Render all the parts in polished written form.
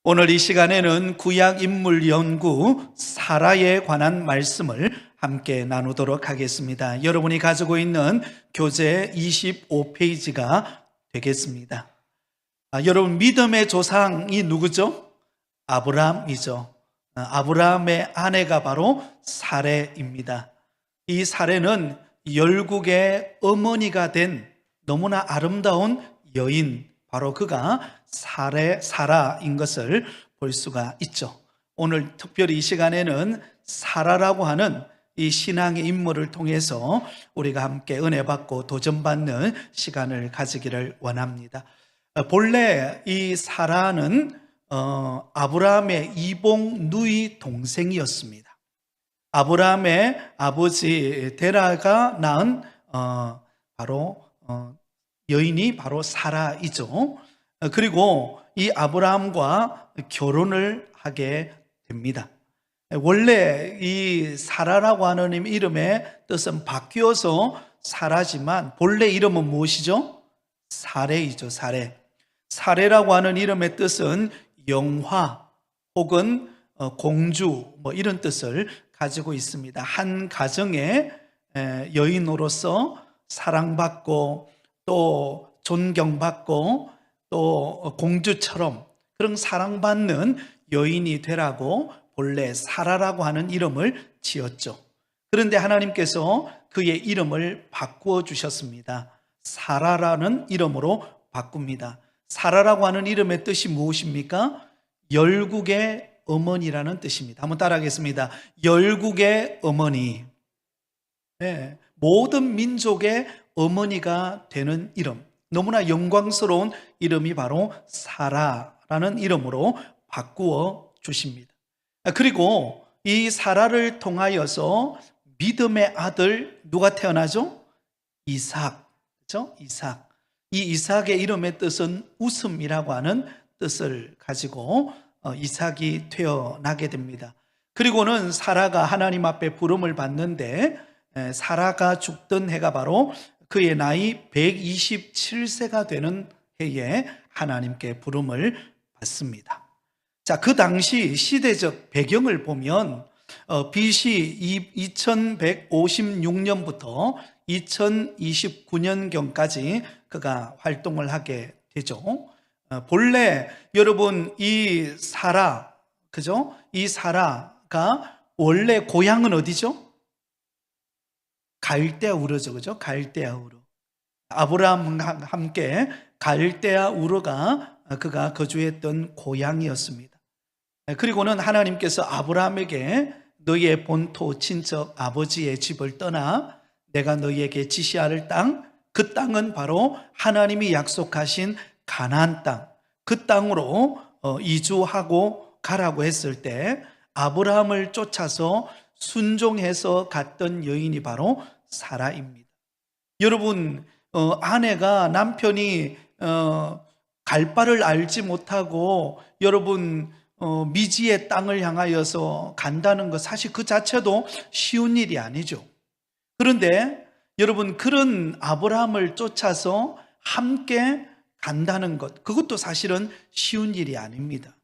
오늘 이 시간에는 구약 인물 연구 사라에 관한 말씀을 함께 나누도록 하겠습니다. 여러분이 가지고 있는 교재 25페이지가 되겠습니다. 여러분, 믿음의 조상이 누구죠? 아브라함이죠. 아브라함의 아내가 바로 사레입니다. 이 사레는 열국의 어머니가 된 너무나 아름다운 여인, 바로 그가 사라인 것을 볼 수가 있죠. 오늘 특별히 이 시간에는 사라라고 하는 이 신앙의 인물을 통해서 우리가 함께 은혜 받고 도전받는 시간을 가지기를 원합니다. 본래 이 사라는 아브라함의 이복 누이 동생이었습니다. 아브라함의 아버지 데라가 낳은 바로 여인이 바로 사라이죠. 그리고 이 아브라함과 결혼을 하게 됩니다. 원래 이 사라라고 하는 이름의 뜻은 바뀌어서 사라지만 본래 이름은 무엇이죠? 사레이죠. 사레라고 하는 이름의 뜻은 영화 혹은 공주 이런 뜻을 가지고 있습니다. 한 가정의 여인으로서 사랑받고 또 존경받고 또 공주처럼 그런 사랑받는 여인이 되라고 본래 사라라고 하는 이름을 지었죠. 그런데 하나님께서 그의 이름을 바꾸어 주셨습니다. 사라라는 이름으로 바꿉니다. 사라라고 하는 이름의 뜻이 무엇입니까? 열국의 어머니라는 뜻입니다. 한번 따라하겠습니다. 열국의 어머니. 네, 모든 민족의 어머니가 되는 이름, 너무나 영광스러운 이름이 바로 사라라는 이름으로 바꾸어 주십니다. 그리고 이 사라를 통하여서 믿음의 아들 누가 태어나죠? 이삭. 그렇죠? 이삭. 이 이삭의 이름의 뜻은 웃음이라고 하는 뜻을 가지고 이삭이 태어나게 됩니다. 그리고는 사라가 하나님 앞에 부름을 받는데 사라가 죽던 해가 바로 그의 나이 127세가 되는 해에 하나님께 부름을 받습니다. 자, 그 당시 시대적 배경을 보면 BC 2156년부터 2029년경까지 그가 활동을 하게 되죠. 본래 여러분 이 사라, 그죠? 이 사라가 원래 고향은 어디죠? 갈대아 우르죠. 그죠? 갈대아 우르. 아브라함과 함께 갈대아 우르가 그가 거주했던 고향이었습니다. 그리고는 하나님께서 아브라함에게 너희의 본토 친척 아버지의 집을 떠나 내가 너희에게 지시할 땅, 그 땅은 바로 하나님이 약속하신 가나안 땅, 그 땅으로 이주하고 가라고 했을 때 아브라함을 쫓아서 순종해서 갔던 여인이 바로 사라입니다. 여러분, 아내가 남편이 갈 바를 알지 못하고 여러분 미지의 땅을 향하여서 간다는 것, 사실 그 자체도 쉬운 일이 아니죠. 그런데 여러분, 그런 아브라함을 쫓아서 함께 간다는 것, 그것도 사실은 쉬운 일이 아닙니다.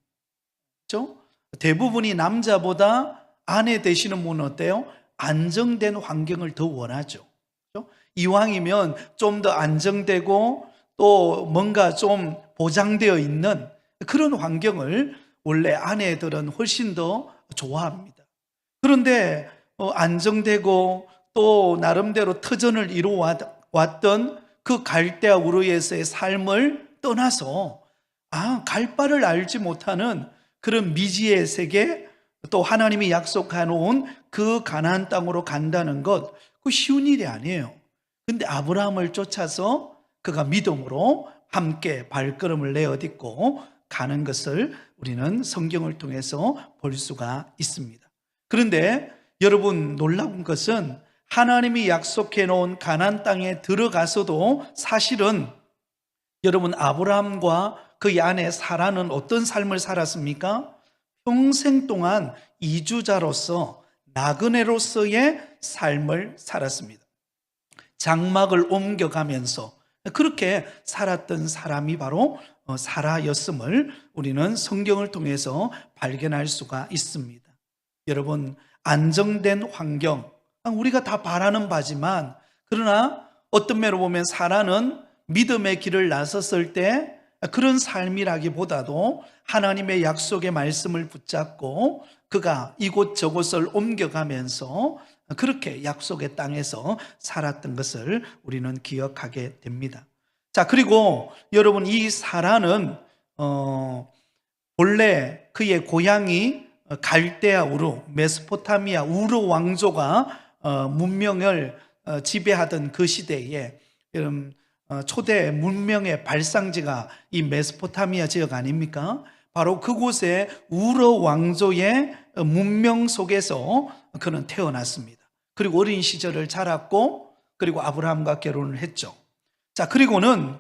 그렇죠? 대부분이 남자보다 아내 되시는 분은 어때요? 안정된 환경을 더 원하죠. 그렇죠? 이왕이면 좀 더 안정되고 또 뭔가 좀 보장되어 있는 그런 환경을 원래 아내들은 훨씬 더 좋아합니다. 그런데 안정되고 또 나름대로 터전을 이루어왔던 그 갈대아 우르에서의 삶을 떠나서 갈 바를 알지 못하는 그런 미지의 세계, 또 하나님이 약속해 놓은 그 가나안 땅으로 간다는 것, 그 쉬운 일이 아니에요. 근데 아브라함을 쫓아서 그가 믿음으로 함께 발걸음을 내어딛고 가는 것을 우리는 성경을 통해서 볼 수가 있습니다. 그런데 여러분, 놀라운 것은 하나님이 약속해 놓은 가나안 땅에 들어가서도 사실은 여러분, 아브라함과 그의 아내 사라는 어떤 삶을 살았습니까? 평생 동안 이주자로서 나그네로서의 삶을 살았습니다. 장막을 옮겨가면서 그렇게 살았던 사람이 바로 사라였음을 우리는 성경을 통해서 발견할 수가 있습니다. 여러분, 안정된 환경, 우리가 다 바라는 바지만, 그러나 어떤 면으로 보면 사라는 믿음의 길을 나섰을 때 그런 삶이라기보다도 하나님의 약속의 말씀을 붙잡고 그가 이곳저곳을 옮겨가면서 그렇게 약속의 땅에서 살았던 것을 우리는 기억하게 됩니다. 자, 그리고 여러분, 이 사라는 본래 그의 고향이 갈대아 우루, 메소포타미아 우루 왕조가 문명을 지배하던 그 시대에 초대 문명의 발상지가 이 메소포타미아 지역 아닙니까? 바로 그곳에 우르 왕조의 문명 속에서 그는 태어났습니다. 그리고 어린 시절을 자랐고, 그리고 아브라함과 결혼을 했죠. 자, 그리고는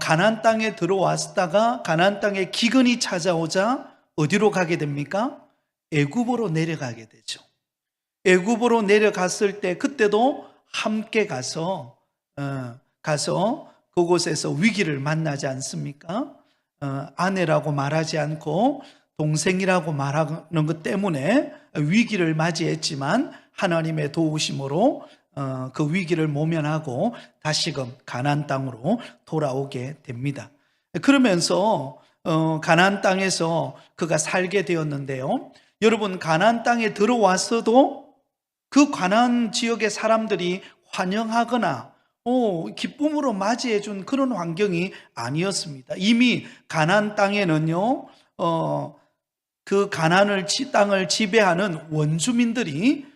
가나안 땅에 들어왔다가 가나안 땅에 기근이 찾아오자 어디로 가게 됩니까? 애굽으로 내려가게 되죠. 애굽으로 내려갔을 때 그때도 함께 가서 그곳에서 위기를 만나지 않습니까? 아내라고 말하지 않고 동생이라고 말하는 것 때문에 위기를 맞이했지만 하나님의 도우심으로 그 위기를 모면하고 다시금 가나안 땅으로 돌아오게 됩니다. 그러면서 가나안 땅에서 그가 살게 되었는데요. 여러분, 가나안 땅에 들어와서도 그 가나안 지역의 사람들이 환영하거나 기쁨으로 맞이해 준 그런 환경이 아니었습니다. 이미 가나안 땅에는요, 그 가나안 땅을 지배하는 원주민들이,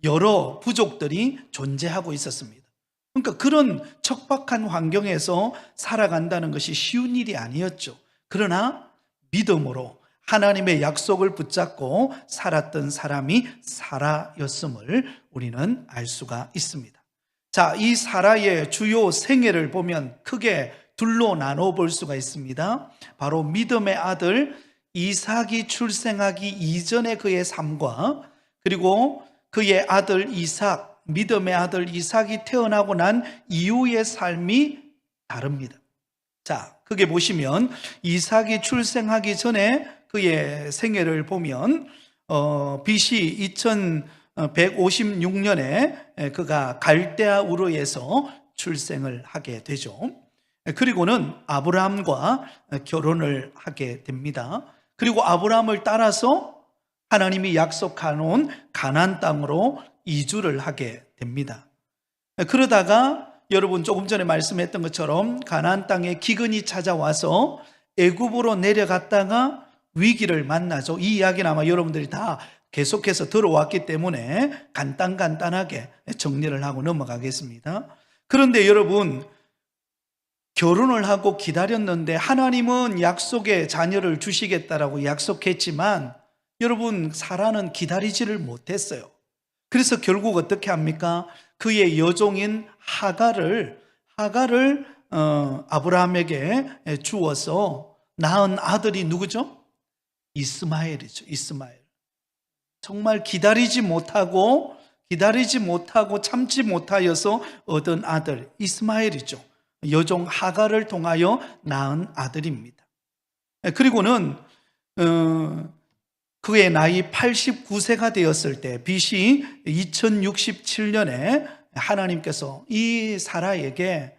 여러 부족들이 존재하고 있었습니다. 그러니까 그런 척박한 환경에서 살아간다는 것이 쉬운 일이 아니었죠. 그러나 믿음으로 하나님의 약속을 붙잡고 살았던 사람이 사라였음을 우리는 알 수가 있습니다. 자, 이 사라의 주요 생애를 보면 크게 둘로 나눠 볼 수가 있습니다. 바로 믿음의 아들 이삭이 출생하기 이전의 그의 삶과, 그리고 그의 아들 이삭, 믿음의 아들 이삭이 태어나고 난 이후의 삶이 다릅니다. 자, 그게 보시면 이삭이 출생하기 전에 그의 생애를 보면 BC 2156년에 그가 갈대아 우르에서 출생을 하게 되죠. 그리고는 아브라함과 결혼을 하게 됩니다. 그리고 아브라함을 따라서 하나님이 약속해놓은 가나안 땅으로 이주를 하게 됩니다. 그러다가 여러분 조금 전에 말씀했던 것처럼 가나안 땅에 기근이 찾아와서 애굽으로 내려갔다가 위기를 만나죠. 이 이야기는 아마 여러분들이 다 계속해서 들어왔기 때문에 간단하게 정리를 하고 넘어가겠습니다. 그런데 여러분, 결혼을 하고 기다렸는데 하나님은 약속의 자녀를 주시겠다라고 약속했지만 여러분, 사라는 기다리지를 못했어요. 그래서 결국 어떻게 합니까? 그의 여종인 하갈을 아브라함에게 주어서 낳은 아들이 누구죠? 이스마엘이죠. 이스마엘. 정말 기다리지 못하고 참지 못하여서 얻은 아들 이스마엘이죠. 여종 하갈을 통하여 낳은 아들입니다. 그리고는 그의 나이 89세가 되었을 때 BC 2067년에 하나님께서 이 사라에게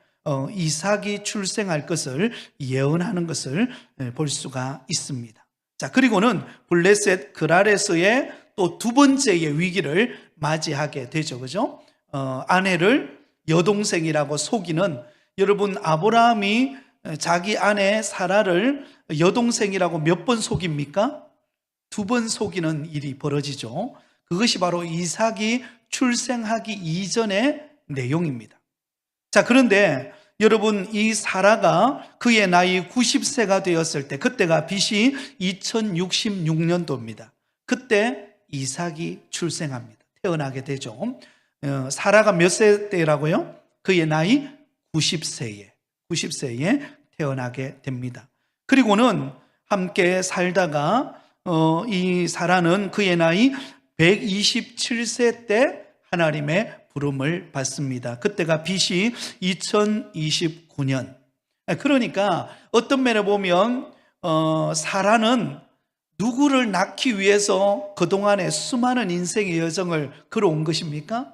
이삭이 출생할 것을 예언하는 것을 볼 수가 있습니다. 자, 그리고는 블레셋 그랄에서의 또 두 번째의 위기를 맞이하게 되죠. 그죠? 아내를 여동생이라고 속이는, 여러분, 아브라함이 자기 아내 사라를 여동생이라고 몇 번 속입니까? 2번 속이는 일이 벌어지죠. 그것이 바로 이삭이 출생하기 이전의 내용입니다. 자, 그런데 여러분, 이 사라가 그의 나이 90세가 되었을 때, 그때가 BC 2066년도입니다. 그때 이삭이 출생합니다. 태어나게 되죠. 사라가 몇 세 때라고요? 그의 나이 90세에 태어나게 됩니다. 그리고는 함께 살다가 이 사라는 그의 나이 127세 때 하나님의 부름을 받습니다. 그때가 BC 2029년. 그러니까 어떤 면에 보면 사라는 누구를 낳기 위해서 그동안의 수많은 인생의 여정을 걸어온 것입니까?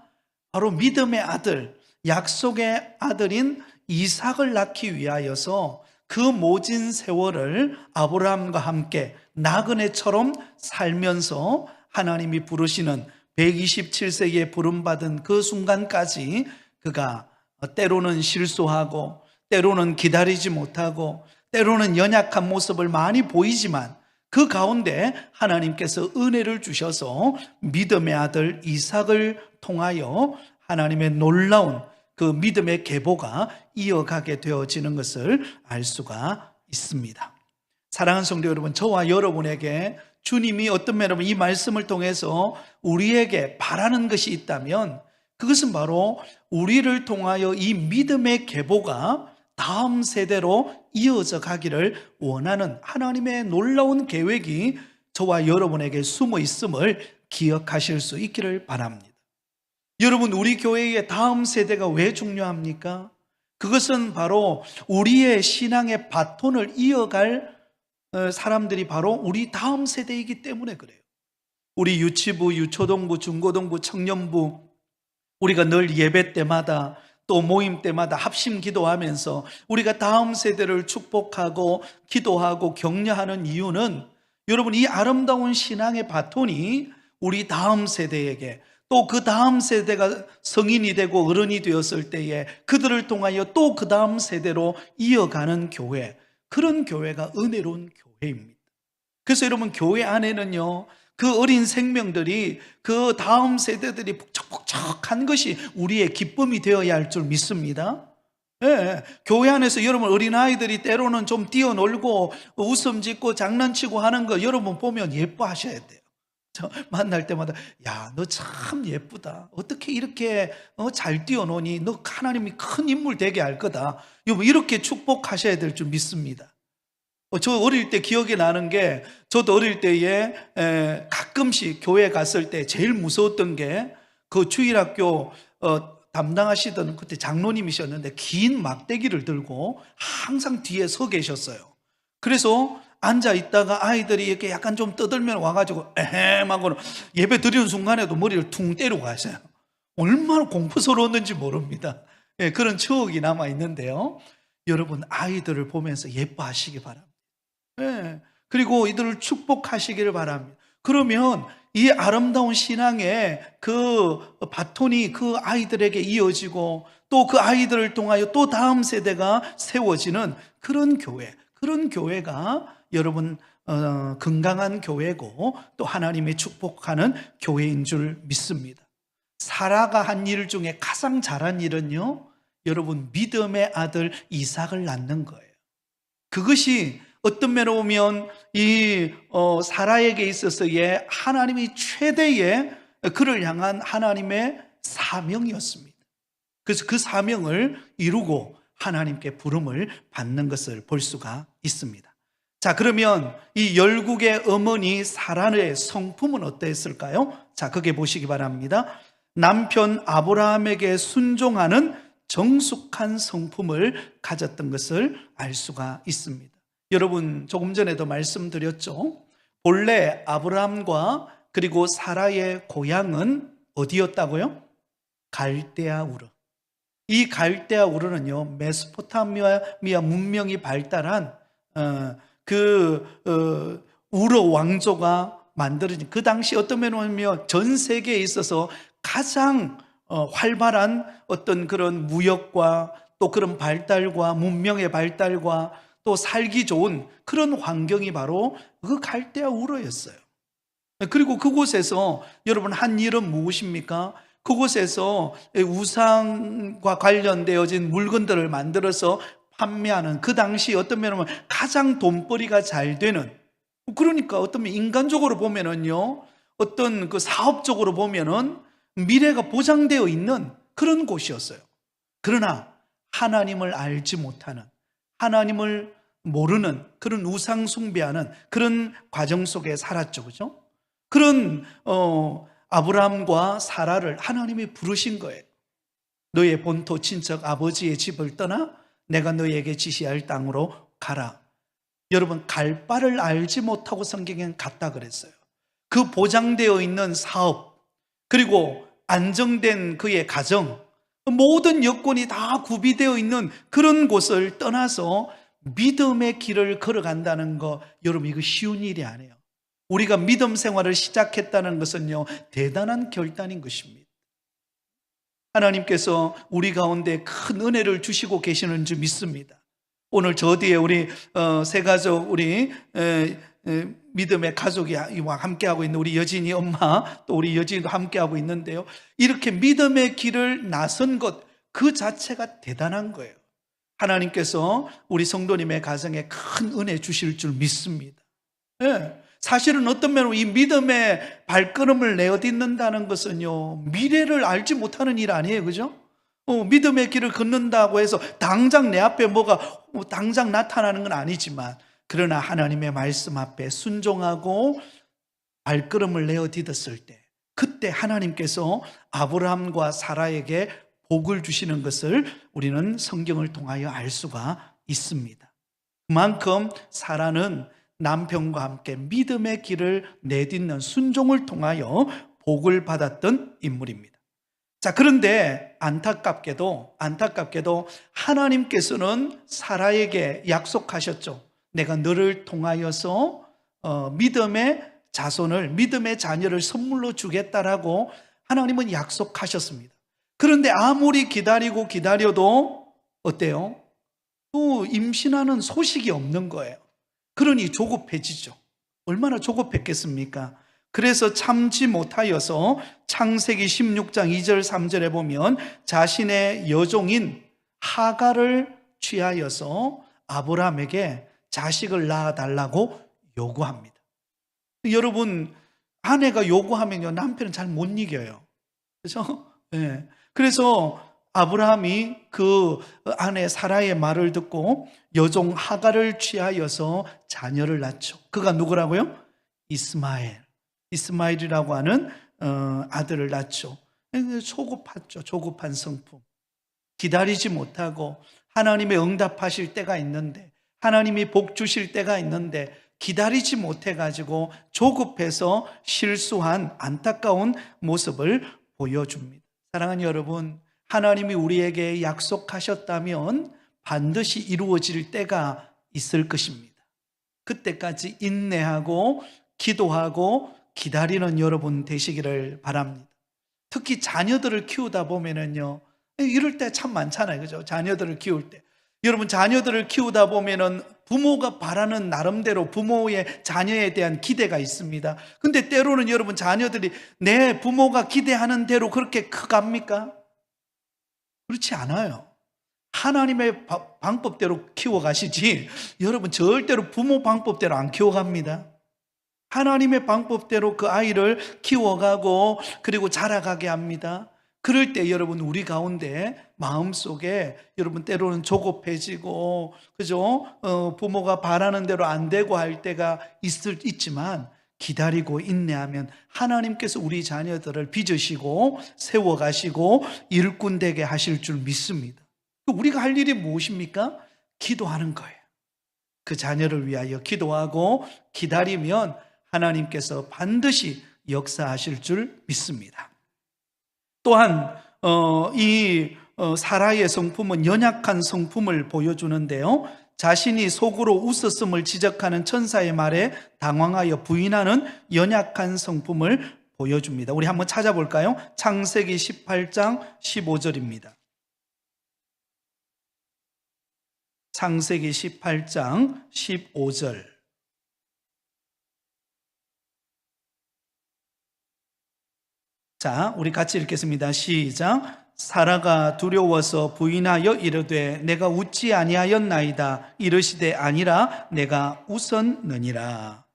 바로 믿음의 아들, 약속의 아들인 이삭을 낳기 위하여서 그 모진 세월을 아브라함과 함께 나그네처럼 살면서 하나님이 부르시는 127세기에 부름받은 그 순간까지 그가 때로는 실수하고 때로는 기다리지 못하고 때로는 연약한 모습을 많이 보이지만 그 가운데 하나님께서 은혜를 주셔서 믿음의 아들 이삭을 통하여 하나님의 놀라운 그 믿음의 계보가 이어가게 되어지는 것을 알 수가 있습니다. 사랑하는 성도 여러분, 저와 여러분에게 주님이 어떤 면으로 이 말씀을 통해서 우리에게 바라는 것이 있다면 그것은 바로 우리를 통하여 이 믿음의 계보가 다음 세대로 이어져 가기를 원하는 하나님의 놀라운 계획이 저와 여러분에게 숨어 있음을 기억하실 수 있기를 바랍니다. 여러분, 우리 교회의 다음 세대가 왜 중요합니까? 그것은 바로 우리의 신앙의 바톤을 이어갈 사람들이 바로 우리 다음 세대이기 때문에 그래요. 우리 유치부, 유초동부, 중고동부, 청년부, 우리가 늘 예배 때마다 또 모임 때마다 합심 기도하면서 우리가 다음 세대를 축복하고 기도하고 격려하는 이유는 여러분, 이 아름다운 신앙의 바톤이 우리 다음 세대에게 또 그 다음 세대가 성인이 되고 어른이 되었을 때에 그들을 통하여 또 그 다음 세대로 이어가는 교회, 그런 교회가 은혜로운 교회입니다. 그래서 여러분, 교회 안에는요, 그 어린 생명들이 그 다음 세대들이 북적북적한 것이 우리의 기쁨이 되어야 할 줄 믿습니다. 예, 교회 안에서 여러분 어린아이들이 때로는 좀 뛰어놀고 웃음 짓고 장난치고 하는 거 여러분 보면 예뻐하셔야 돼요. 저 만날 때마다 야, 너 참 예쁘다. 어떻게 이렇게 잘 뛰어노니? 너 하나님이 큰 인물 되게 할 거다. 여러분 이렇게 축복하셔야 될 줄 믿습니다. 저 어릴 때 기억이 나는 게, 저도 어릴 때에 가끔씩 교회 갔을 때 제일 무서웠던 게 그 주일학교 담당하시던 그때 장로님이셨는데 긴 막대기를 들고 항상 뒤에 서 계셨어요. 그래서 앉아 있다가 아이들이 이렇게 약간 좀 떠들면 와가지고 에헴 하고는 예배 드리는 순간에도 머리를 퉁 때리고 가세요. 얼마나 공포스러웠는지 모릅니다. 예, 그런 추억이 남아 있는데요. 여러분, 아이들을 보면서 예뻐하시기 바랍니다. 네. 그리고 이들을 축복하시기를 바랍니다. 그러면 이 아름다운 신앙의 그 바톤이 그 아이들에게 이어지고 또 그 아이들을 통하여 또 다음 세대가 세워지는 그런 교회, 그런 교회가 여러분 건강한 교회고 또 하나님의 축복하는 교회인 줄 믿습니다. 사라가 한 일 중에 가장 잘한 일은요, 여러분 믿음의 아들 이삭을 낳는 거예요. 그것이 어떤 면으로 보면 이 사라에게 있어서의 하나님이 최대의 그를 향한 하나님의 사명이었습니다. 그래서 그 사명을 이루고 하나님께 부름을 받는 것을 볼 수가 있습니다. 자, 그러면 이 열국의 어머니 사라의 성품은 어땠을까요? 자, 거기에 보시기 바랍니다. 남편 아브라함에게 순종하는 정숙한 성품을 가졌던 것을 알 수가 있습니다. 여러분, 조금 전에도 말씀드렸죠. 본래 아브라함과 그리고 사라의 고향은 어디였다고요? 갈대아 우르. 이 갈대아 우르는요, 메소포타미아 문명이 발달한 우르 왕조가 만들어진, 그 당시 어떤 면이면 전 세계에 있어서 가장 활발한 어떤 그런 무역과 또 그런 발달과 문명의 발달과 또 살기 좋은 그런 환경이 바로 그 갈대아 우르였어요. 그리고 그곳에서 여러분 한 일은 무엇입니까? 그곳에서 우상과 관련되어진 물건들을 만들어서 판매하는, 그 당시 어떤 면은 가장 돈벌이가 잘 되는, 그러니까 어떤 면 인간적으로 보면은요, 어떤 그 사업적으로 보면은 미래가 보장되어 있는 그런 곳이었어요. 그러나 하나님을 알지 못하는, 하나님을 모르는 그런 우상 숭배하는 그런 과정 속에 살았죠. 그죠? 그런 아브라함과 사라를 하나님이 부르신 거예요. 너의 본토 친척 아버지의 집을 떠나 내가 너에게 지시할 땅으로 가라. 여러분, 갈 바를 알지 못하고 성경엔 갔다 그랬어요. 그 보장되어 있는 사업, 그리고 안정된 그의 가정, 모든 여건이 다 구비되어 있는 그런 곳을 떠나서 믿음의 길을 걸어간다는 거, 여러분, 이거 쉬운 일이 아니에요. 우리가 믿음 생활을 시작했다는 것은요, 대단한 결단인 것입니다. 하나님께서 우리 가운데 큰 은혜를 주시고 계시는 줄 믿습니다. 오늘 저 뒤에 우리 세 가족, 우리 믿음의 가족이 함께하고 있는 우리 여진이 엄마, 또 우리 여진이도 함께하고 있는데요, 이렇게 믿음의 길을 나선 것 그 자체가 대단한 거예요. 하나님께서 우리 성도님의 가정에 큰 은혜 주실 줄 믿습니다. 네. 사실은 어떤 면으로 이 믿음의 발걸음을 내어딛는다는 것은요, 미래를 알지 못하는 일 아니에요, 그죠? 믿음의 길을 걷는다고 해서 당장 내 앞에 뭐가 당장 나타나는 건 아니지만, 그러나 하나님의 말씀 앞에 순종하고 발걸음을 내어딛었을 때, 그때 하나님께서 아브라함과 사라에게 복을 주시는 것을 우리는 성경을 통하여 알 수가 있습니다. 그만큼 사라는 남편과 함께 믿음의 길을 내딛는 순종을 통하여 복을 받았던 인물입니다. 자, 그런데 안타깝게도 하나님께서는 사라에게 약속하셨죠. 내가 너를 통하여서 믿음의 자손을, 믿음의 자녀를 선물로 주겠다라고 하나님은 약속하셨습니다. 그런데 아무리 기다려도 어때요? 또 임신하는 소식이 없는 거예요. 그러니 조급해지죠. 얼마나 조급했겠습니까? 그래서 참지 못하여서 창세기 16장 2절 3절에 보면 자신의 여종인 하갈을 취하여서 아브라함에게 자식을 낳아달라고 요구합니다. 여러분, 아내가 요구하면요, 남편은 잘 못 이겨요. 그렇죠? 네. 그래서 아브라함이 그 아내 사라의 말을 듣고 여종 하갈을 취하여서 자녀를 낳죠. 그가 누구라고요? 이스마엘이라고 하는 아들을 낳죠. 조급했죠. 조급한 성품. 기다리지 못하고 하나님의 응답하실 때가 있는데, 하나님이 복 주실 때가 있는데 기다리지 못해가지고 조급해서 실수한 안타까운 모습을 보여줍니다. 사랑하는 여러분, 하나님이 우리에게 약속하셨다면 반드시 이루어질 때가 있을 것입니다. 그때까지 인내하고 기도하고 기다리는 여러분 되시기를 바랍니다. 특히 자녀들을 키우다 보면은요, 이럴 때 참 많잖아요, 그죠? 자녀들을 키울 때, 여러분, 자녀들을 키우다 보면은 부모가 바라는 나름대로 부모의 자녀에 대한 기대가 있습니다. 근데 때로는 여러분, 자녀들이 내 부모가 기대하는 대로 그렇게 커갑니까? 그렇지 않아요. 하나님의 방법대로 키워가시지, 여러분, 절대로 부모 방법대로 안 키워갑니다. 하나님의 방법대로 그 아이를 키워가고 그리고 자라가게 합니다. 그럴 때 여러분, 우리 가운데 마음속에 여러분 때로는 조급해지고, 그죠? 부모가 바라는 대로 안 되고 할 때가 있지만 기다리고 인내하면 하나님께서 우리 자녀들을 빚으시고 세워가시고 일꾼 되게 하실 줄 믿습니다. 우리가 할 일이 무엇입니까? 기도하는 거예요. 그 자녀를 위하여 기도하고 기다리면 하나님께서 반드시 역사하실 줄 믿습니다. 또한 이 사라의 성품은 연약한 성품을 보여주는데요, 자신이 속으로 웃었음을 지적하는 천사의 말에 당황하여 부인하는 연약한 성품을 보여줍니다. 우리 한번 찾아볼까요? 창세기 18장 15절입니다. 창세기 18장 15절. 자, 우리 같이 읽겠습니다. 시작. 사라가 두려워서 부인하여 이르되 내가 웃지 아니하였나이다. 이르시되 아니라 내가 웃었느니라.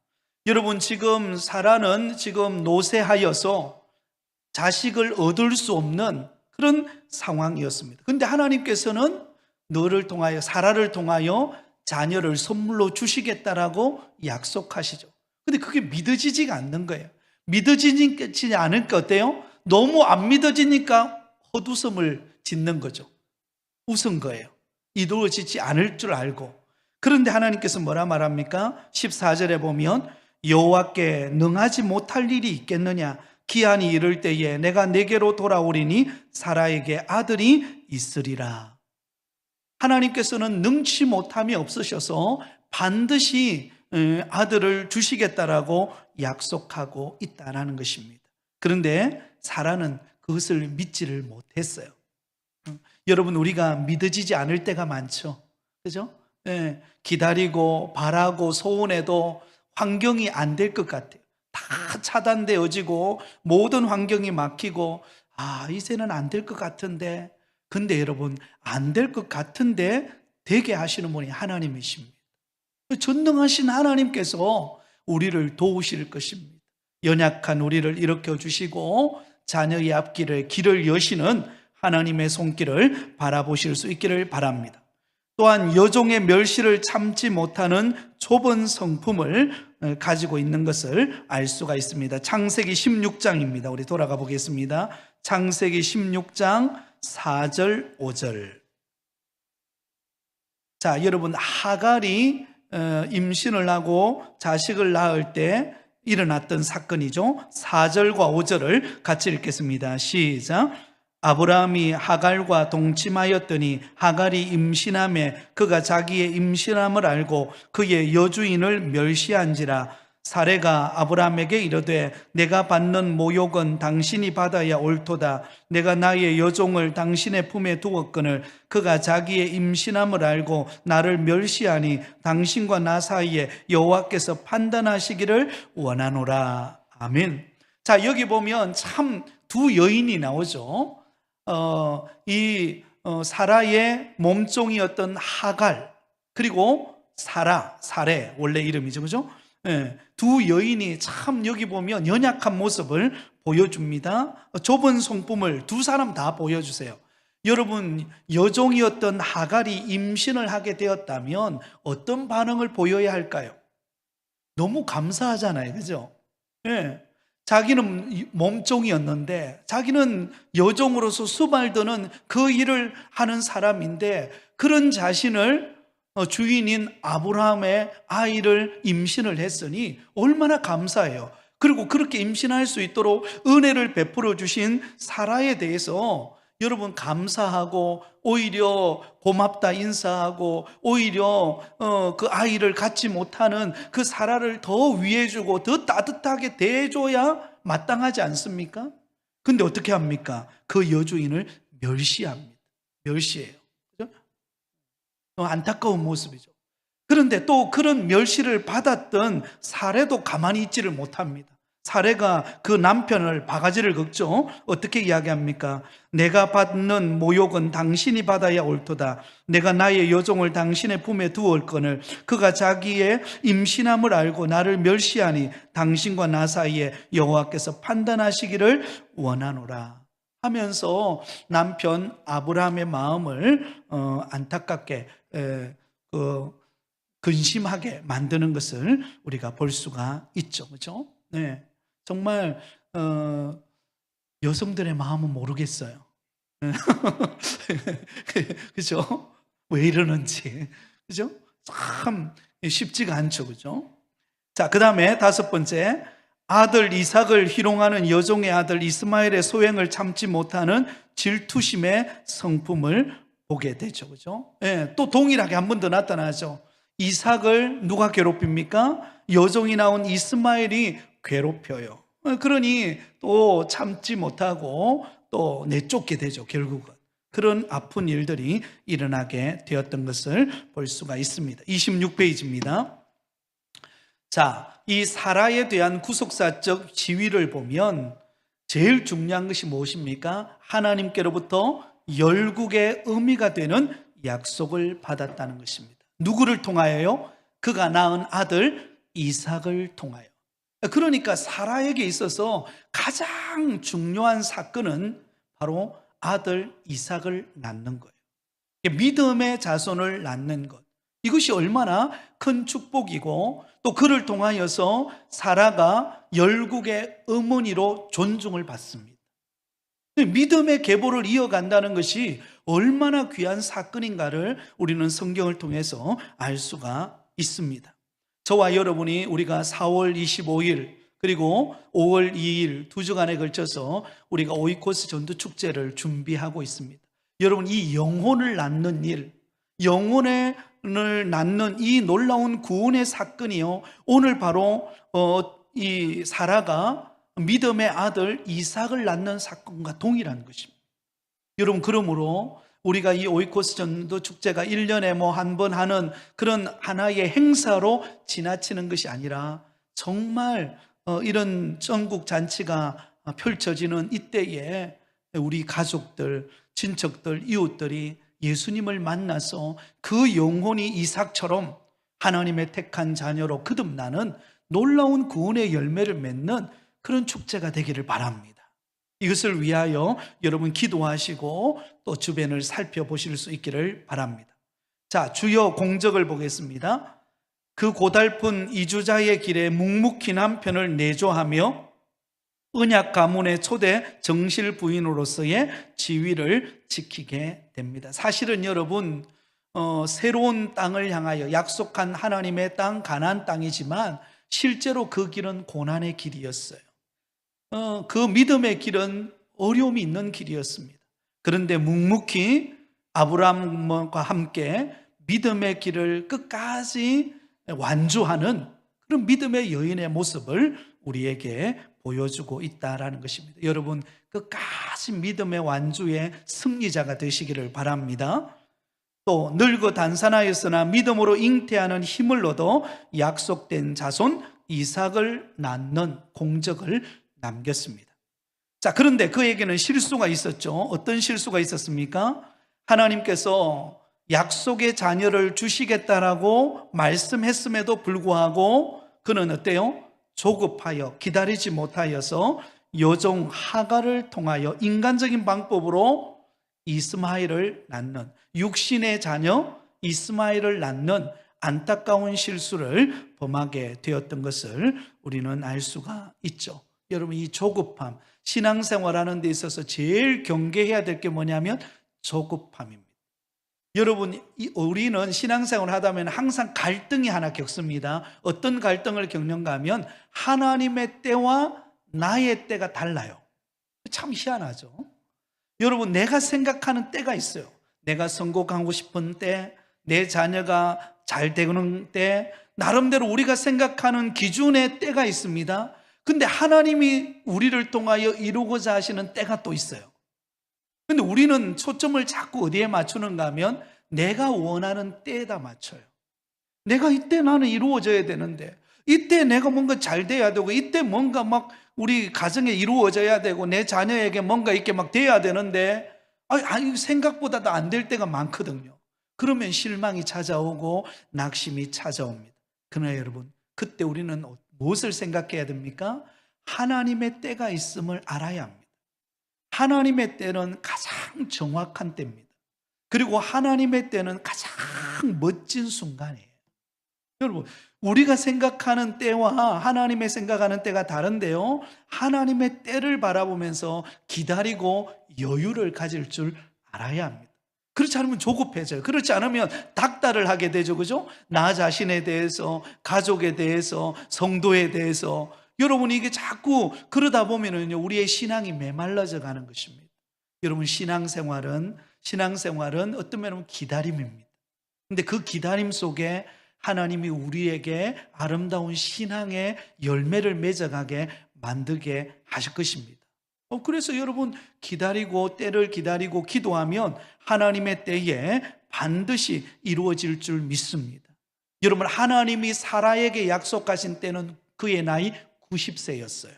여러분, 지금 사라는 지금 노쇠하여서 자식을 얻을 수 없는 그런 상황이었습니다. 그런데 하나님께서는 너를 통하여, 사라를 통하여 자녀를 선물로 주시겠다라고 약속하시죠. 근데 그게 믿어지지가 않는 거예요. 믿어지지 않을까 어때요? 너무 안 믿어지니까 헛웃음을 짓는 거죠. 웃은 거예요. 이루어지지 않을 줄 알고. 그런데 하나님께서 뭐라 말합니까? 14절에 보면 여호와께 능하지 못할 일이 있겠느냐? 기한이 이를 때에 내가 내게로 돌아오리니 사라에게 아들이 있으리라. 하나님께서는 능치 못함이 없으셔서 반드시 아들을 주시겠다라고 약속하고 있다라는 것입니다. 그런데 사라는 그것을 믿지를 못했어요. 여러분, 우리가 믿어지지 않을 때가 많죠. 그죠? 예, 기다리고 바라고 소원해도 환경이 안 될 것 같아요. 다 차단되어지고 모든 환경이 막히고 이제는 안 될 것 같은데, 근데 여러분, 안 될 것 같은데 되게 하시는 분이 하나님이십니다. 전능하신 하나님께서 우리를 도우실 것입니다. 연약한 우리를 일으켜 주시고 자녀의 앞길에 길을 여시는 하나님의 손길을 바라보실 수 있기를 바랍니다. 또한 여종의 멸시를 참지 못하는 좁은 성품을 가지고 있는 것을 알 수가 있습니다. 창세기 16장입니다. 우리 돌아가 보겠습니다. 창세기 16장 4절 5절. 자, 여러분, 하갈이 임신을 하고 자식을 낳을 때 일어났던 사건이죠. 4절과 5절을 같이 읽겠습니다. 시작. 아브라함이 하갈과 동침하였더니 하갈이 임신함에 그가 자기의 임신함을 알고 그의 여주인을 멸시한지라. 사레가 아브라함에게 이르되 내가 받는 모욕은 당신이 받아야 옳도다. 내가 나의 여종을 당신의 품에 두었거늘 그가 자기의 임신함을 알고 나를 멸시하니 당신과 나 사이에 여호와께서 판단하시기를 원하노라. 아멘. 자, 여기 보면 참 두 여인이 나오죠. 사라의 몸종이었던 하갈, 그리고 사레, 원래 이름이죠, 그죠? 네, 두 여인이 참 여기 보면 연약한 모습을 보여줍니다. 좁은 성품을 두 사람 다 보여주세요. 여러분, 여종이었던 하갈이 임신을 하게 되었다면 어떤 반응을 보여야 할까요? 너무 감사하잖아요, 그죠? 네. 자기는 몸종이었는데 자기는 여종으로서 수발드는 그 일을 하는 사람인데 그런 자신을 주인인 아브라함의 아이를 임신을 했으니 얼마나 감사해요. 그리고 그렇게 임신할 수 있도록 은혜를 베풀어 주신 사라에 대해서 여러분 감사하고 오히려 고맙다 인사하고 오히려 그 아이를 갖지 못하는 그 사라를 더 위해주고 더 따뜻하게 대해줘야 마땅하지 않습니까? 근데 어떻게 합니까? 그 여주인을 멸시합니다. 멸시해요. 그죠? 안타까운 모습이죠. 그런데 또 그런 멸시를 받았던 사레도 가만히 있지를 못합니다. 사레가 그 남편을 바가지를 긁죠. 어떻게 이야기합니까? 내가 받는 모욕은 당신이 받아야 옳도다. 내가 나의 여종을 당신의 품에 두었거늘 그가 자기의 임신함을 알고 나를 멸시하니 당신과 나 사이에 여호와께서 판단하시기를 원하노라 하면서 남편 아브라함의 마음을 안타깝게 근심하게 만드는 것을 우리가 볼 수가 있죠. 그렇죠? 네. 정말 여성들의 마음은 모르겠어요. 그죠? 왜 이러는지. 그죠? 참 쉽지가 않죠. 그죠? 자, 그 다음에 다섯 번째, 아들 이삭을 희롱하는 여종의 아들 이스마엘의 소행을 참지 못하는 질투심의 성품을 보게 되죠. 그죠? 네, 또 동일하게 한 번 더 나타나죠. 이삭을 누가 괴롭힙니까? 여종이 나온 이스마엘이 괴롭혀요. 그러니 또 참지 못하고 또 내쫓게 되죠. 결국은 그런 아픈 일들이 일어나게 되었던 것을 볼 수가 있습니다. 26페이지입니다. 자, 이 사라에 대한 구속사적 지위를 보면 제일 중요한 것이 무엇입니까? 하나님께로부터 열국의 의미가 되는 약속을 받았다는 것입니다. 누구를 통하여요? 그가 낳은 아들 이삭을 통하여. 그러니까 사라에게 있어서 가장 중요한 사건은 바로 아들 이삭을 낳는 거예요. 믿음의 자손을 낳는 것. 이것이 얼마나 큰 축복이고 또 그를 통하여서 사라가 열국의 어머니로 존중을 받습니다. 믿음의 계보를 이어간다는 것이 얼마나 귀한 사건인가를 우리는 성경을 통해서 알 수가 있습니다. 저와 여러분이 우리가 4월 25일 그리고 5월 2일 두 주간에 걸쳐서 우리가 오이코스 전도 축제를 준비하고 있습니다. 여러분, 이 영혼을 낳는 일, 영혼을 낳는 이 놀라운 구원의 사건이요, 오늘 바로 이 사라가 믿음의 아들 이삭을 낳는 사건과 동일한 것입니다. 여러분, 그러므로 우리가 이 오이코스 전도 축제가 1년에 뭐 한 번 하는 그런 하나의 행사로 지나치는 것이 아니라 정말 이런 전국 잔치가 펼쳐지는 이때에 우리 가족들, 친척들, 이웃들이 예수님을 만나서 그 영혼이 이삭처럼 하나님의 택한 자녀로 거듭나는 놀라운 구원의 열매를 맺는 그런 축제가 되기를 바랍니다. 이것을 위하여 여러분 기도하시고 또 주변을 살펴보실 수 있기를 바랍니다. 자, 주요 공적을 보겠습니다. 그 고달픈 이주자의 길에 묵묵히 남편을 내조하며 언약 가문의 초대 정실 부인으로서의 지위를 지키게 됩니다. 사실은 여러분, 새로운 땅을 향하여 약속한 하나님의 땅, 가나안 땅이지만 실제로 그 길은 고난의 길이었어요. 그 믿음의 길은 어려움이 있는 길이었습니다. 그런데 묵묵히 아브라함과 함께 믿음의 길을 끝까지 완주하는 그런 믿음의 여인의 모습을 우리에게 보여주고 있다라는 것입니다. 여러분, 끝까지 믿음의 완주의 승리자가 되시기를 바랍니다. 또 늙어 단산하였으나 믿음으로 잉태하는 힘을 얻어 약속된 자손 이삭을 낳는 공적을 남겼습니다. 자, 그런데 그에게는 실수가 있었죠. 어떤 실수가 있었습니까? 하나님께서 약속의 자녀를 주시겠다라고 말씀했음에도 불구하고 그는 어때요? 조급하여 기다리지 못하여서 여종 하갈을 통하여 인간적인 방법으로 이스마엘을 낳는, 육신의 자녀 이스마엘을 낳는 안타까운 실수를 범하게 되었던 것을 우리는 알 수가 있죠. 여러분, 이 조급함, 신앙생활하는 데 있어서 제일 경계해야 될 게 뭐냐면 조급함입니다. 여러분, 우리는 신앙생활을 하다 보면 항상 갈등이 하나 겪습니다. 어떤 갈등을 겪는가 하면 하나님의 때와 나의 때가 달라요. 참 희한하죠. 여러분, 내가 생각하는 때가 있어요. 내가 선곡하고 싶은 때, 내 자녀가 잘 되는 때, 나름대로 우리가 생각하는 기준의 때가 있습니다. 근데 하나님이 우리를 통하여 이루고자 하시는 때가 또 있어요. 근데 우리는 초점을 자꾸 어디에 맞추는가 하면 내가 원하는 때에다 맞춰요. 내가 이때 나는 이루어져야 되는데, 이때 내가 뭔가 잘 돼야 되고, 이때 뭔가 막 우리 가정에 이루어져야 되고, 내 자녀에게 뭔가 이렇게 막 돼야 되는데, 생각보다 더 안 될 때가 많거든요. 그러면 실망이 찾아오고 낙심이 찾아옵니다. 그러나 여러분, 그때 우리는 무엇을 생각해야 됩니까? 하나님의 때가 있음을 알아야 합니다. 하나님의 때는 가장 정확한 때입니다. 그리고 하나님의 때는 가장 멋진 순간이에요. 여러분, 우리가 생각하는 때와 하나님의 생각하는 때가 다른데요, 하나님의 때를 바라보면서 기다리고 여유를 가질 줄 알아야 합니다. 그렇지 않으면 조급해져요. 그렇지 않으면 닥달을 하게 되죠. 그죠? 나 자신에 대해서, 가족에 대해서, 성도에 대해서. 여러분, 이게 자꾸 그러다 보면은요, 우리의 신앙이 메말라져 가는 것입니다. 여러분, 신앙생활은 어떤 면은 기다림입니다. 근데 그 기다림 속에 하나님이 우리에게 아름다운 신앙의 열매를 맺어가게 만들게 하실 것입니다. 그래서 여러분, 기다리고 때를 기다리고 기도하면 하나님의 때에 반드시 이루어질 줄 믿습니다. 여러분, 하나님이 사라에게 약속하신 때는 그의 나이 90세였어요.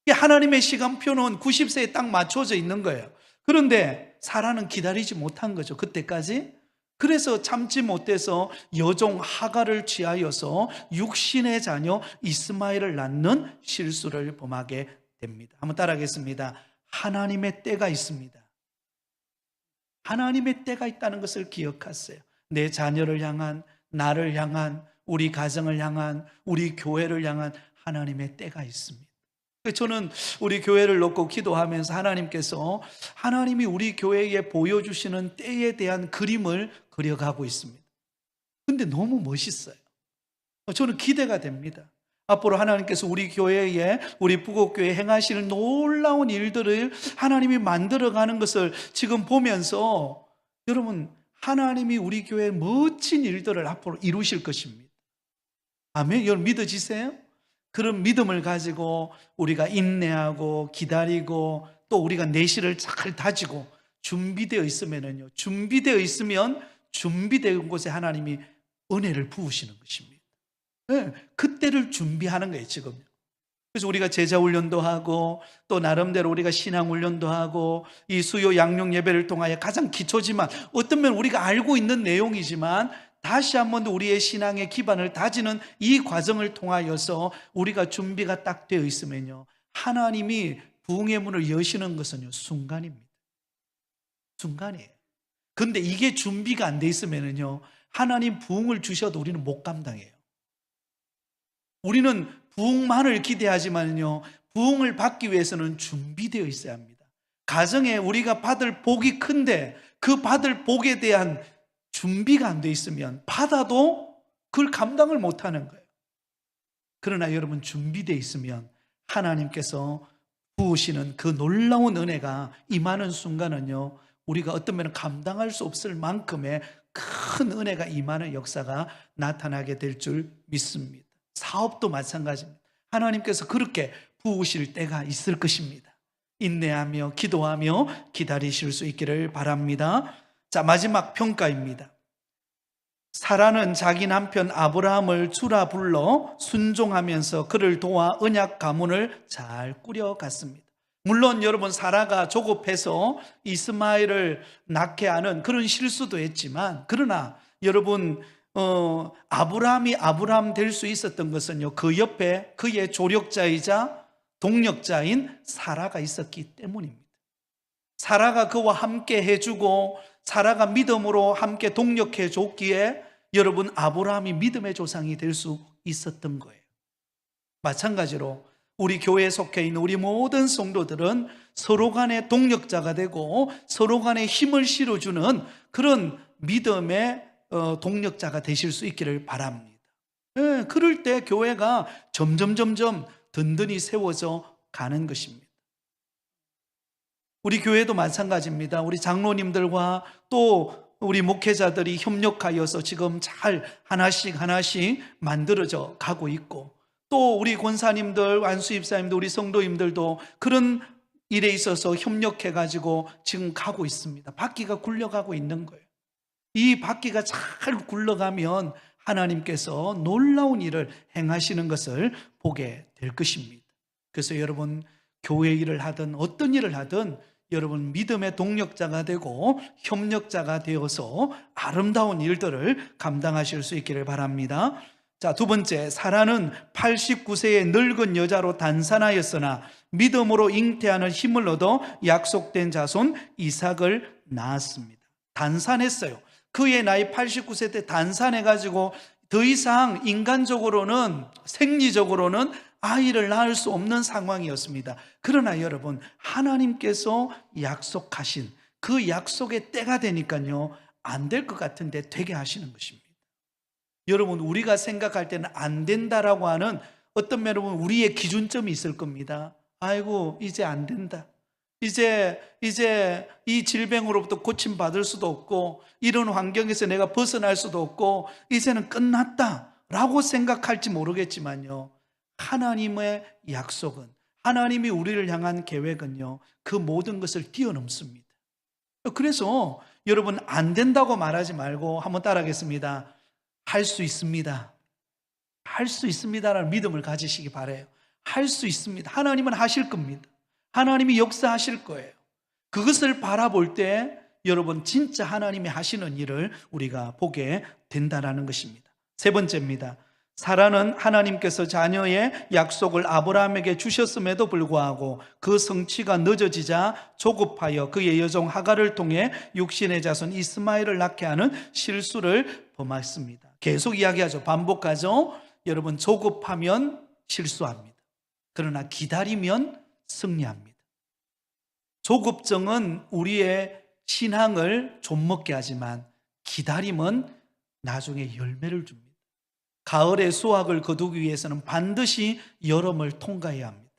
하나님의 시간표는 90세에 딱 맞춰져 있는 거예요. 그런데 사라는 기다리지 못한 거죠, 그때까지. 그래서 참지 못해서 여종 하갈을 취하여서 육신의 자녀 이스마엘을 낳는 실수를 범하게 됩니다. 한번 따라하겠습니다. 하나님의 때가 있습니다. 하나님의 때가 있다는 것을 기억하세요. 내 자녀를 향한, 나를 향한, 우리 가정을 향한, 우리 교회를 향한 하나님의 때가 있습니다. 저는 우리 교회를 놓고 기도하면서 하나님이 우리 교회에 보여주시는 때에 대한 그림을 그려가고 있습니다. 근데 너무 멋있어요. 저는 기대가 됩니다. 앞으로 하나님께서 우리 교회에, 우리 부곡교회에 행하실 놀라운 일들을 하나님이 만들어가는 것을 지금 보면서 여러분, 하나님이 우리 교회에 멋진 일들을 앞으로 이루실 것입니다. 아멘. 여러분 믿어지세요? 그런 믿음을 가지고 우리가 인내하고 기다리고 또 우리가 내실을 잘 다지고 준비되어 있으면 준비된 곳에 하나님이 은혜를 부으시는 것입니다. 네, 그때를 준비하는 거예요, 지금. 그래서 우리가 제자 훈련도 하고 또 나름대로 우리가 신앙 훈련도 하고 이 수요 양육 예배를 통하여 가장 기초지만 어떤 면 우리가 알고 있는 내용이지만 다시 한 번 더 우리의 신앙의 기반을 다지는 이 과정을 통하여서 우리가 준비가 딱 되어 있으면요, 하나님이 부흥의 문을 여시는 것은요 순간입니다. 순간이에요. 근데 이게 준비가 안 돼 있으면요 하나님 부흥을 주셔도 우리는 못 감당해요. 우리는 부흥만을 기대하지만요 부흥을 받기 위해서는 준비되어 있어야 합니다. 가정에 우리가 받을 복이 큰데 그 받을 복에 대한 준비가 안 돼 있으면 받아도 그걸 감당을 못하는 거예요. 그러나 여러분 준비되어 있으면 하나님께서 부으시는 그 놀라운 은혜가 임하는 순간은요 우리가 어떤 면은 감당할 수 없을 만큼의 큰 은혜가 임하는 역사가 나타나게 될 줄 믿습니다. 사업도 마찬가지입니다. 하나님께서 그렇게 부으실 때가 있을 것입니다. 인내하며 기도하며 기다리실 수 있기를 바랍니다. 자, 마지막 평가입니다. 사라는 자기 남편 아브라함을 주라 불러 순종하면서 그를 도와 언약 가문을 잘 꾸려갔습니다. 물론 여러분 사라가 조급해서 이스마엘을 낳게 하는 그런 실수도 했지만 그러나 여러분 아브라함이 아브라함 될 수 있었던 것은요 그 옆에 그의 조력자이자 동력자인 사라가 있었기 때문입니다. 사라가 그와 함께 해주고 사라가 믿음으로 함께 동력해 줬기에 여러분 아브라함이 믿음의 조상이 될 수 있었던 거예요. 마찬가지로 우리 교회에 속해 있는 우리 모든 성도들은 서로 간의 동력자가 되고 서로 간의 힘을 실어주는 그런 믿음의 동력자가 되실 수 있기를 바랍니다. 네, 그럴 때 교회가 점점 든든히 세워져 가는 것입니다. 우리 교회도 마찬가지입니다. 우리 장로님들과 또 우리 목회자들이 협력하여서 지금 잘 하나씩 만들어져 가고 있고 또 우리 권사님들, 안수입사님들, 우리 성도님들도 그런 일에 있어서 협력해가지고 지금 가고 있습니다. 바퀴가 굴러가고 있는 거예요. 이 바퀴가 잘 굴러가면 하나님께서 놀라운 일을 행하시는 것을 보게 될 것입니다. 그래서 여러분 교회 일을 하든 어떤 일을 하든 여러분 믿음의 동력자가 되고 협력자가 되어서 아름다운 일들을 감당하실 수 있기를 바랍니다. 자, 두 번째, 사라는 89세의 늙은 여자로 단산하였으나 믿음으로 잉태하는 힘을 얻어 약속된 자손 이삭을 낳았습니다. 단산했어요. 그의 나이 89세 때 단산해가지고 더 이상 인간적으로는 생리적으로는 아이를 낳을 수 없는 상황이었습니다. 그러나 여러분 하나님께서 약속하신 그 약속의 때가 되니까요 안 될 것 같은데 되게 하시는 것입니다. 여러분 우리가 생각할 때는 안 된다라고 하는 어떤 면으로 우리의 기준점이 있을 겁니다. 아이고 이제 안 된다. 이제 이 질병으로부터 고침받을 수도 없고 이런 환경에서 내가 벗어날 수도 없고 이제는 끝났다라고 생각할지 모르겠지만요 하나님의 약속은 하나님이 우리를 향한 계획은요 그 모든 것을 뛰어넘습니다. 그래서 여러분 안 된다고 말하지 말고 한번 따라하겠습니다. 할 수 있습니다. 할 수 있습니다라는 믿음을 가지시기 바라요. 할 수 있습니다. 하나님은 하실 겁니다. 하나님이 역사하실 거예요. 그것을 바라볼 때 여러분 진짜 하나님이 하시는 일을 우리가 보게 된다는 것입니다. 세 번째입니다. 사라는 하나님께서 자녀의 약속을 아브라함에게 주셨음에도 불구하고 그 성취가 늦어지자 조급하여 그의 여종 하갈을 통해 육신의 자손 이스마엘을 낳게 하는 실수를 범했습니다. 계속 이야기하죠. 반복하죠. 여러분 조급하면 실수합니다. 그러나 기다리면 승리합니다. 조급증은 우리의 신앙을 좀먹게 하지만 기다림은 나중에 열매를 줍니다. 가을의 수확을 거두기 위해서는 반드시 여름을 통과해야 합니다.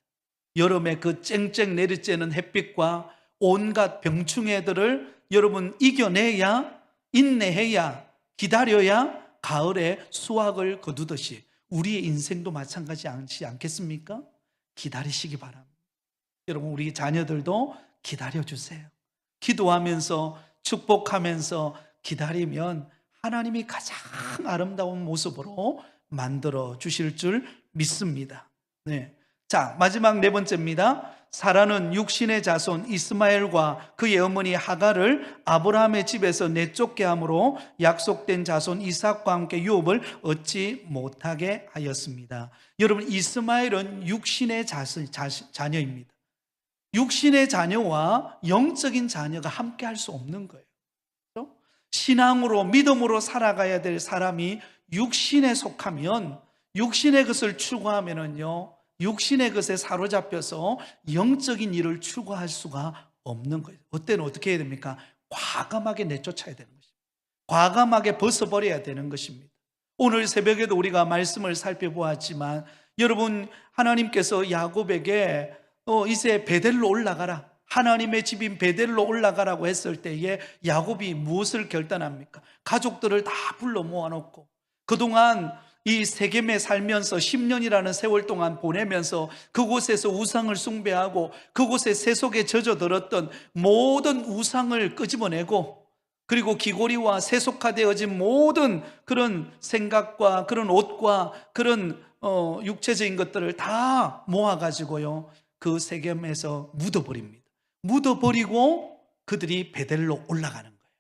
여름에 그 쨍쨍 내리쬐는 햇빛과 온갖 병충해들을 여러분 이겨내야, 인내해야, 기다려야 가을에 수확을 거두듯이 우리의 인생도 마찬가지지 않겠습니까? 기다리시기 바랍니다. 여러분, 우리 자녀들도 기다려주세요. 기도하면서 축복하면서 기다리면 하나님이 가장 아름다운 모습으로 만들어 주실 줄 믿습니다. 네. 자, 마지막 네 번째입니다. 사라는 육신의 자손 이스마엘과 그의 어머니 하갈을 아브라함의 집에서 내쫓게 함으로 약속된 자손 이삭과 함께 유업을 얻지 못하게 하였습니다. 여러분, 이스마엘은 육신의 자녀입니다. 육신의 자녀와 영적인 자녀가 함께 할 수 없는 거예요. 그렇죠? 신앙으로 믿음으로 살아가야 될 사람이 육신에 속하면, 육신의 것을 추구하면은요, 육신의 것에 사로잡혀서 영적인 일을 추구할 수가 없는 거예요. 그때는 어떻게 해야 됩니까? 과감하게 내쫓아야 되는 것입니다. 과감하게 벗어버려야 되는 것입니다. 오늘 새벽에도 우리가 말씀을 살펴보았지만, 여러분, 하나님께서 야곱에게 이제 베델로 올라가라, 하나님의 집인 베델로 올라가라고 했을 때에 야곱이 무엇을 결단합니까? 가족들을 다 불러 모아놓고 그동안 이 세겜에 살면서 10년이라는 세월 동안 보내면서 그곳에서 우상을 숭배하고 그곳에 세속에 젖어들었던 모든 우상을 끄집어내고, 그리고 기고리와 세속화되어진 모든 그런 생각과 그런 옷과 그런 육체적인 것들을 다 모아가지고요, 그 세겜에서 묻어버립니다. 묻어버리고 그들이 베델로 올라가는 거예요.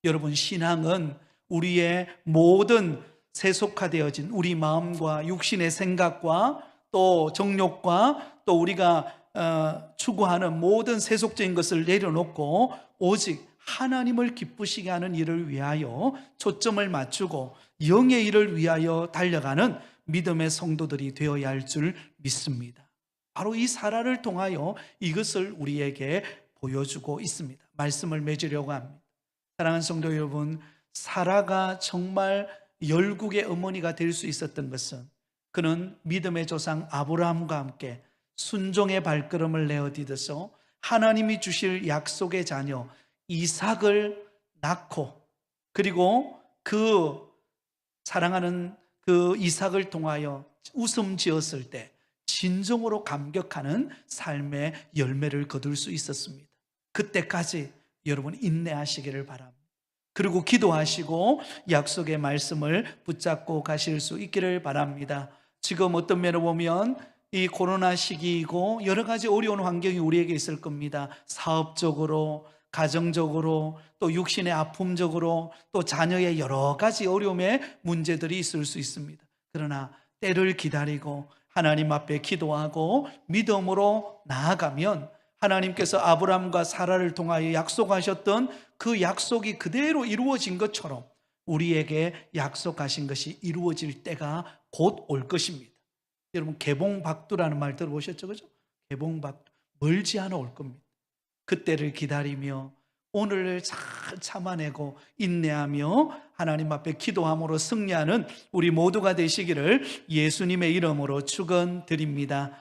여러분, 신앙은 우리의 모든 세속화되어진 우리 마음과 육신의 생각과 또 정욕과 또 우리가 추구하는 모든 세속적인 것을 내려놓고 오직 하나님을 기쁘시게 하는 일을 위하여 초점을 맞추고 영의 일을 위하여 달려가는 믿음의 성도들이 되어야 할 줄 믿습니다. 바로 이 사라를 통하여 이것을 우리에게 보여주고 있습니다. 말씀을 맺으려고 합니다. 사랑하는 성도 여러분, 사라가 정말 열국의 어머니가 될 수 있었던 것은 그는 믿음의 조상 아브라함과 함께 순종의 발걸음을 내어디뎌서 하나님이 주실 약속의 자녀 이삭을 낳고, 그리고 그 사랑하는 그 이삭을 통하여 웃음 지었을 때 진정으로 감격하는 삶의 열매를 거둘 수 있었습니다. 그때까지 여러분 인내하시기를 바랍니다. 그리고 기도하시고 약속의 말씀을 붙잡고 가실 수 있기를 바랍니다. 지금 어떤 면을 보면 이 코로나 시기이고 여러 가지 어려운 환경이 우리에게 있을 겁니다. 사업적으로, 가정적으로, 또 육신의 아픔적으로, 또 자녀의 여러 가지 어려움의 문제들이 있을 수 있습니다. 그러나 때를 기다리고 하나님 앞에 기도하고 믿음으로 나아가면 하나님께서 아브라함과 사라를 통하여 약속하셨던 그 약속이 그대로 이루어진 것처럼 우리에게 약속하신 것이 이루어질 때가 곧 올 것입니다. 여러분, 개봉박두라는 말 들어보셨죠? 그죠? 개봉박두, 멀지 않아 올 겁니다. 그때를 기다리며 오늘을 잘 참아내고 인내하며 하나님 앞에 기도함으로 승리하는 우리 모두가 되시기를 예수님의 이름으로 축원드립니다.